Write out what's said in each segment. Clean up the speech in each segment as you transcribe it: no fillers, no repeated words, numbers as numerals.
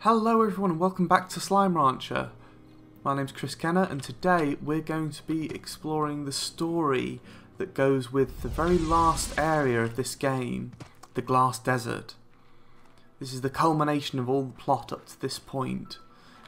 Hello everyone and welcome back to Slime Rancher. My name's Chris Kenner and today we're going to be exploring the story that goes with the very last area of this game, the Glass Desert. This is the culmination of all the plot up to this point.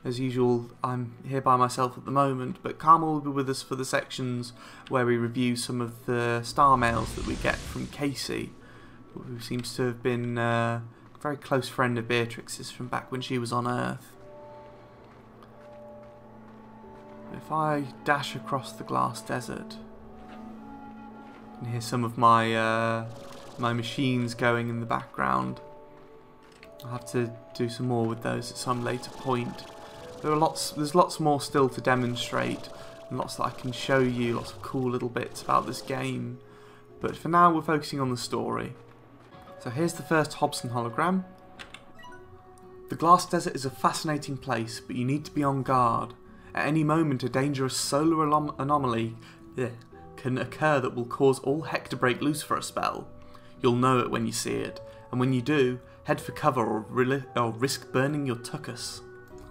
As usual, I'm here by myself at the moment, but Karma will be with us for the sections where we review some of the starmails that we get from Casey, who seems to have been very close friend of Beatrix's from back when she was on Earth. If I dash across the Glass Desert, you can hear some of my my machines going in the background. I'll have to do some more with those at some later point. There's lots more still to demonstrate, and lots that I can show you, lots of cool little bits about this game. But for now, we're focusing on the story. So here's the first Hobson Hologram. The Glass Desert is a fascinating place, but you need to be on guard. At any moment, a dangerous solar anomaly can occur that will cause all heck to break loose for a spell. You'll know it when you see it, and when you do, head for cover or risk burning your tuchus.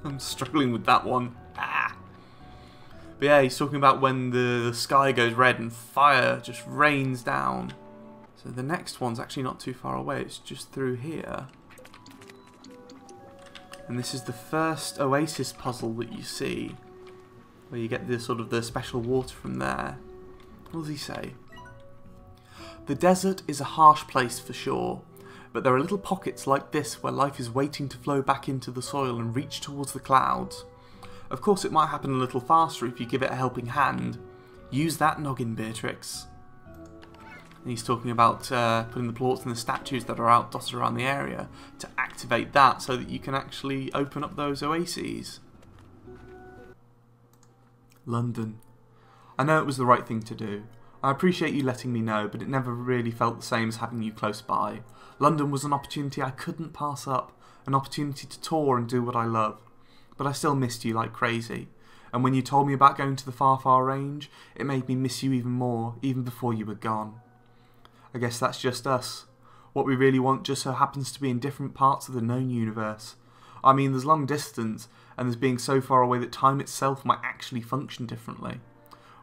I'm struggling with that one. But yeah, he's talking about when the sky goes red and fire just rains down. So the next one's actually not too far away, it's just through here. And this is the first oasis puzzle that you see, where you get the sort of the special water from there. What does he say? The desert is a harsh place for sure, but there are little pockets like this where life is waiting to flow back into the soil and reach towards the clouds. Of course it might happen a little faster if you give it a helping hand. Use that noggin, Beatrix. And he's talking about putting the plorts and the statues that are out dotted around the area to activate that so that you can actually open up those oases. London. I know it was the right thing to do. I appreciate you letting me know, but it never really felt the same as having you close by. London was an opportunity I couldn't pass up, an opportunity to tour and do what I love. But I still missed you like crazy. And when you told me about going to the far, far range, it made me miss you even more, even before you were gone. I guess that's just us. What we really want just so happens to be in different parts of the known universe. I mean, there's long distance, and there's being so far away that time itself might actually function differently.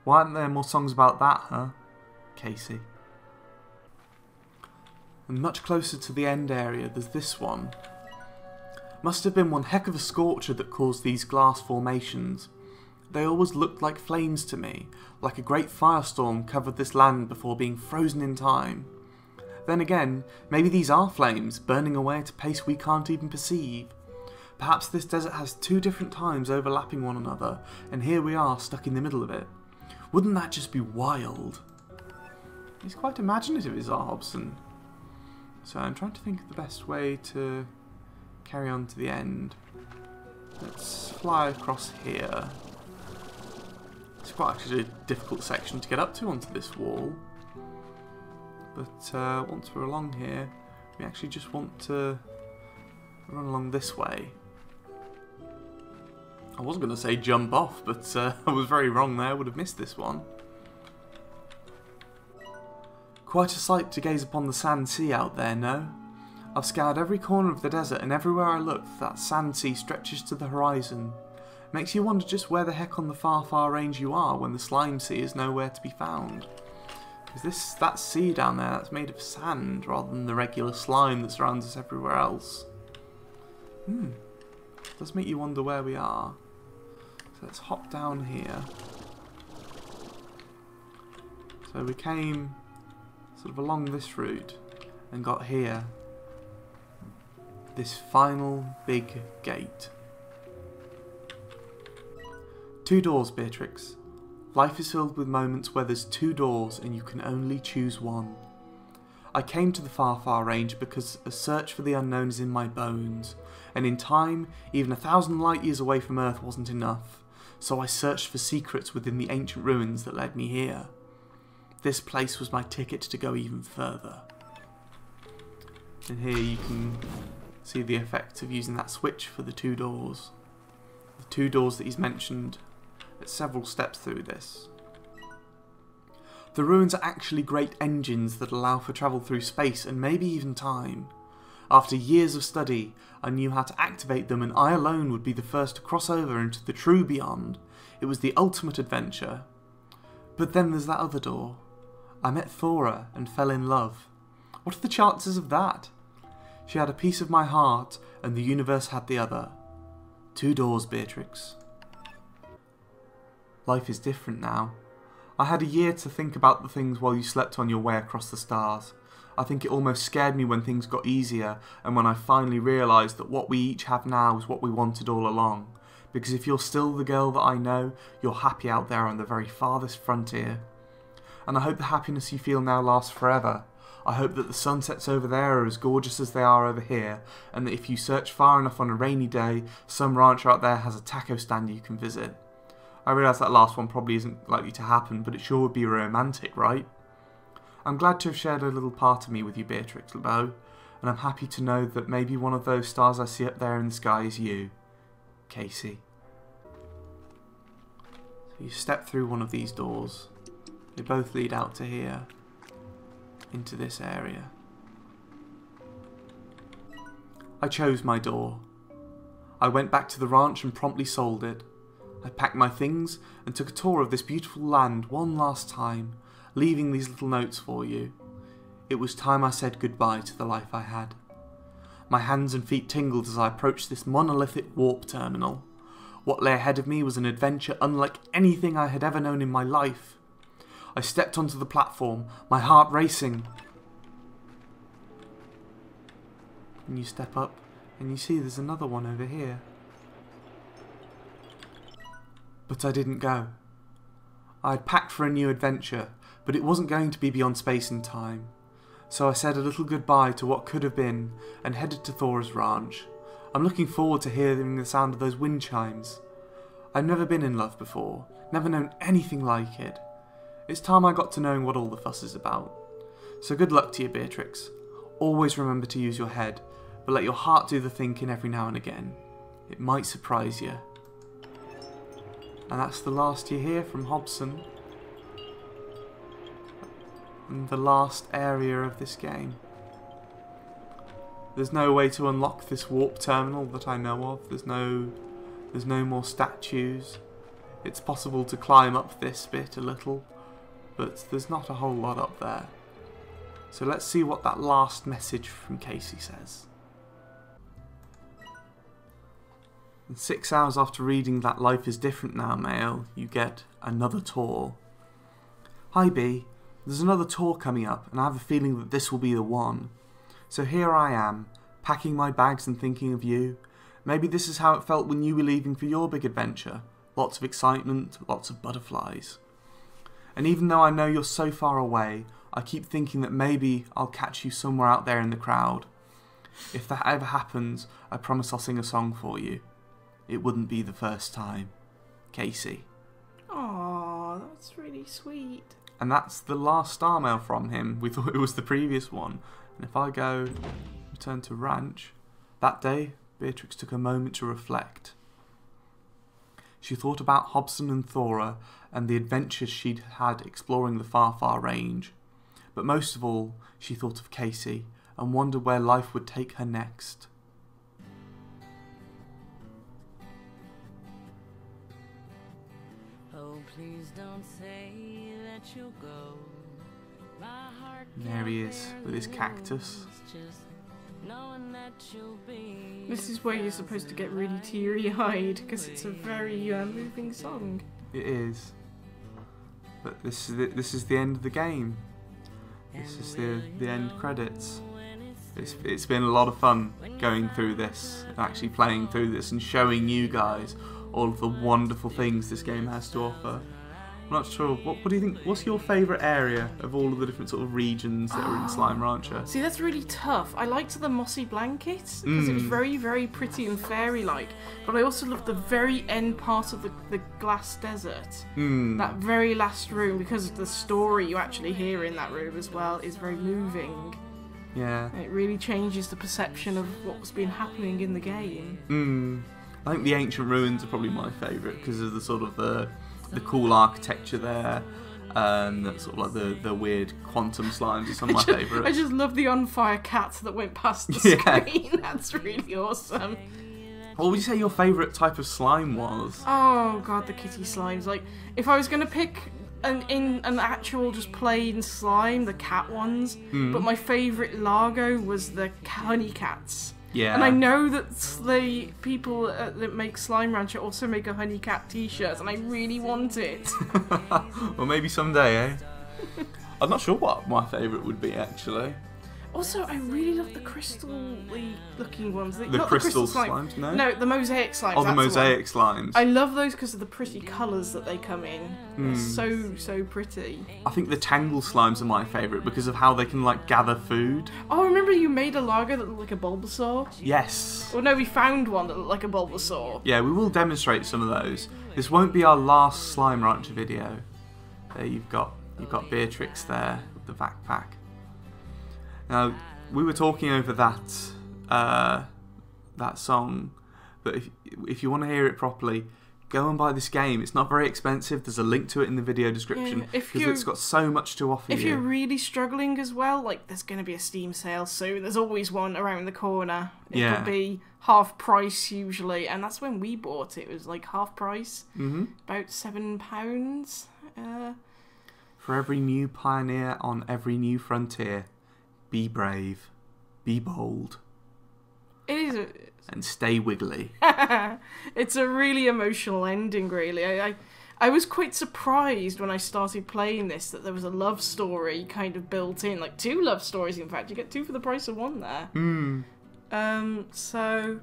Why aren't there more songs about that, huh? Casey. And much closer to the end area, there's this one. Must have been one heck of a scorcher that caused these glass formations. They always looked like flames to me, like a great firestorm covered this land before being frozen in time. Then again, maybe these are flames, burning away at a pace we can't even perceive. Perhaps this desert has two different times overlapping one another, and here we are stuck in the middle of it. Wouldn't that just be wild? He's quite imaginative, is our Hobson. So I'm trying to think of the best way to carry on to the end. Let's fly across here. It's quite actually a difficult section to get up to onto this wall. But once we're along here, we actually just want to run along this way. I was going to say jump off, but I was very wrong there. I would have missed this one. Quite a sight to gaze upon the sand sea out there, no? I've scoured every corner of the desert, and everywhere I look, that sand sea stretches to the horizon. Makes you wonder just where the heck on the far, far range you are when the slime sea is nowhere to be found. Because that sea down there, that's made of sand rather than the regular slime that surrounds us everywhere else. Does make you wonder where we are. So let's hop down here. So we came sort of along this route and got here. This final big gate. 2 doors, Beatrix. Life is filled with moments where there's 2 doors and you can only choose one. I came to the far, far range because a search for the unknown is in my bones, and in time, even 1,000 light years away from Earth wasn't enough, so I searched for secrets within the ancient ruins that led me here. This place was my ticket to go even further. And here you can see the effect of using that switch for the 2 doors. The 2 doors that he's mentioned at several steps through this. The ruins are actually great engines that allow for travel through space and maybe even time. After years of study, I knew how to activate them, and I alone would be the first to cross over into the true beyond. It was the ultimate adventure. But then there's that other door. I met Thora and fell in love. What are the chances of that? She had a piece of my heart, and the universe had the other. 2 doors, Beatrix. Life is different now. I had a year to think about the things while you slept on your way across the stars. I think it almost scared me when things got easier, and when I finally realised that what we each have now is what we wanted all along. Because if you're still the girl that I know, you're happy out there on the very farthest frontier. And I hope the happiness you feel now lasts forever. I hope that the sunsets over there are as gorgeous as they are over here, and that if you search far enough on a rainy day, some rancher out there has a taco stand you can visit. I realise that last one probably isn't likely to happen, but it sure would be romantic, right? I'm glad to have shared a little part of me with you, Beatrix LeBeau, and I'm happy to know that maybe one of those stars I see up there in the sky is you, Casey. So you step through one of these doors. They both lead out to here, into this area. I chose my door. I went back to the ranch and promptly sold it. I packed my things and took a tour of this beautiful land one last time, leaving these little notes for you. It was time I said goodbye to the life I had. My hands and feet tingled as I approached this monolithic warp terminal. What lay ahead of me was an adventure unlike anything I had ever known in my life. I stepped onto the platform, my heart racing. And you step up and you see there's another one over here. But I didn't go. I had packed for a new adventure, but it wasn't going to be beyond space and time. So I said a little goodbye to what could have been and headed to Thora's ranch. I'm looking forward to hearing the sound of those wind chimes. I've never been in love before, never known anything like it. It's time I got to knowing what all the fuss is about. So good luck to you, Beatrix. Always remember to use your head, but let your heart do the thinking every now and again. It might surprise you. And that's the last you hear from Hobson. And the last area of this game. There's no way to unlock this warp terminal that I know of. There's no more statues. It's possible to climb up this bit a little, but there's not a whole lot up there. So let's see what that last message from Casey says. And 6 hours after reading that Life is Different Now mail, you get another tour. Hi B, there's another tour coming up, and I have a feeling that this will be the one. So here I am, packing my bags and thinking of you. Maybe this is how it felt when you were leaving for your big adventure. Lots of excitement, lots of butterflies. And even though I know you're so far away, I keep thinking that maybe I'll catch you somewhere out there in the crowd. If that ever happens, I promise I'll sing a song for you. It wouldn't be the first time. Casey. Aww, that's really sweet. And that's the last star mail from him. We thought it was the previous one. And if I go return to ranch, that day Beatrix took a moment to reflect. She thought about Hobson and Thora and the adventures she'd had exploring the far, far range. But most of all, she thought of Casey and wondered where life would take her next. Oh, please don't say that you'll go. My heart And there he is with his cactus. This is where you're supposed to get really teary-eyed because it's a very moving song. It is. But this is the end of the game. This is the end credits. It's been a lot of fun going through this, and actually playing through this and showing you guys all of the wonderful things this game has to offer. I'm not sure, what do you think, what's your favourite area of all of the different sort of regions that are in Slime Rancher? See, that's really tough. I liked the mossy blankets because it was very, very pretty and fairy-like, but I also loved the very end part of the glass desert. That very last room, because of the story you actually hear in that room as well, is very moving. Yeah. And it really changes the perception of what's been happening in the game. I think the ancient ruins are probably my favourite because of the sort of the cool architecture there, That's sort of like the weird quantum slimes are some of my favourites. I just love the on fire cat that went past the screen. That's really awesome. What would you say your favourite type of slime was? Oh god, the kitty slimes. Like, if I was gonna pick an actual just plain slime, the cat ones. But my favourite Largo was the honey cats. Yeah. And I know that the people that make Slime Rancher also make a honey cat t-shirt, and I really want it. Well, maybe someday, eh? I'm not sure what my favourite would be, actually. Also, I really love the crystal-y looking ones. The not crystal the crystal slimes, no? No, the mosaic slimes. Oh, the that's mosaic the one. slimes. I love those because of the pretty colours that they come in. They're so pretty. I think the tangle slimes are my favourite because of how they can, like, gather food. Oh, remember you made a Largo that looked like a Bulbasaur? Yes. Well, no, we found one that looked like a Bulbasaur. Yeah, we will demonstrate some of those. This won't be our last Slime Rancher video. There you've got Beatrix there with the backpack. Now, we were talking over that song, but if you want to hear it properly, go and buy this game. It's not very expensive. There's a link to it in the video description because it's got so much to offer you. If you're really struggling as well, like there's going to be a Steam sale soon. There's always one around the corner. It'll be half price usually, and that's when we bought it. It was like half price, about £7. For every new pioneer on every new frontier, be brave, be bold. It is and stay wiggly. It's a really emotional ending, really. I was quite surprised when I started playing this that there was a love story kind of built in. Like 2 love stories, in fact. You get 2 for the price of 1 there. So,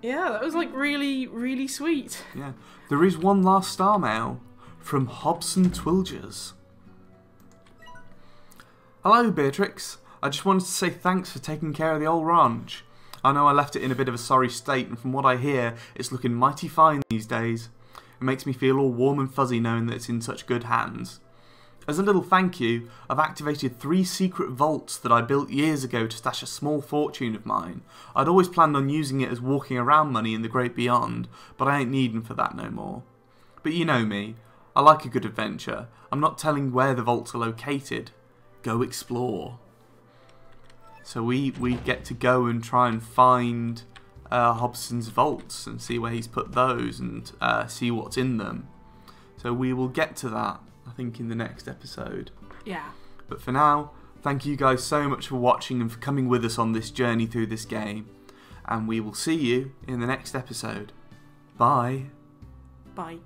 yeah, that was like really, really sweet. Yeah. There is one last star mail from Hobson Twilgers. Hello, Beatrix. I just wanted to say thanks for taking care of the old ranch. I know I left it in a bit of a sorry state, and from what I hear, it's looking mighty fine these days. It makes me feel all warm and fuzzy knowing that it's in such good hands. As a little thank you, I've activated 3 secret vaults that I built years ago to stash a small fortune of mine. I'd always planned on using it as walking around money in the great beyond, but I ain't needing for that no more. But you know me, I like a good adventure. I'm not telling where the vaults are located. Go explore. So we get to go and try and find Hobson's vaults and see where he's put those and see what's in them. So we will get to that, I think, in the next episode. Yeah. But for now, thank you guys so much for watching and for coming with us on this journey through this game. And we will see you in the next episode. Bye. Bye.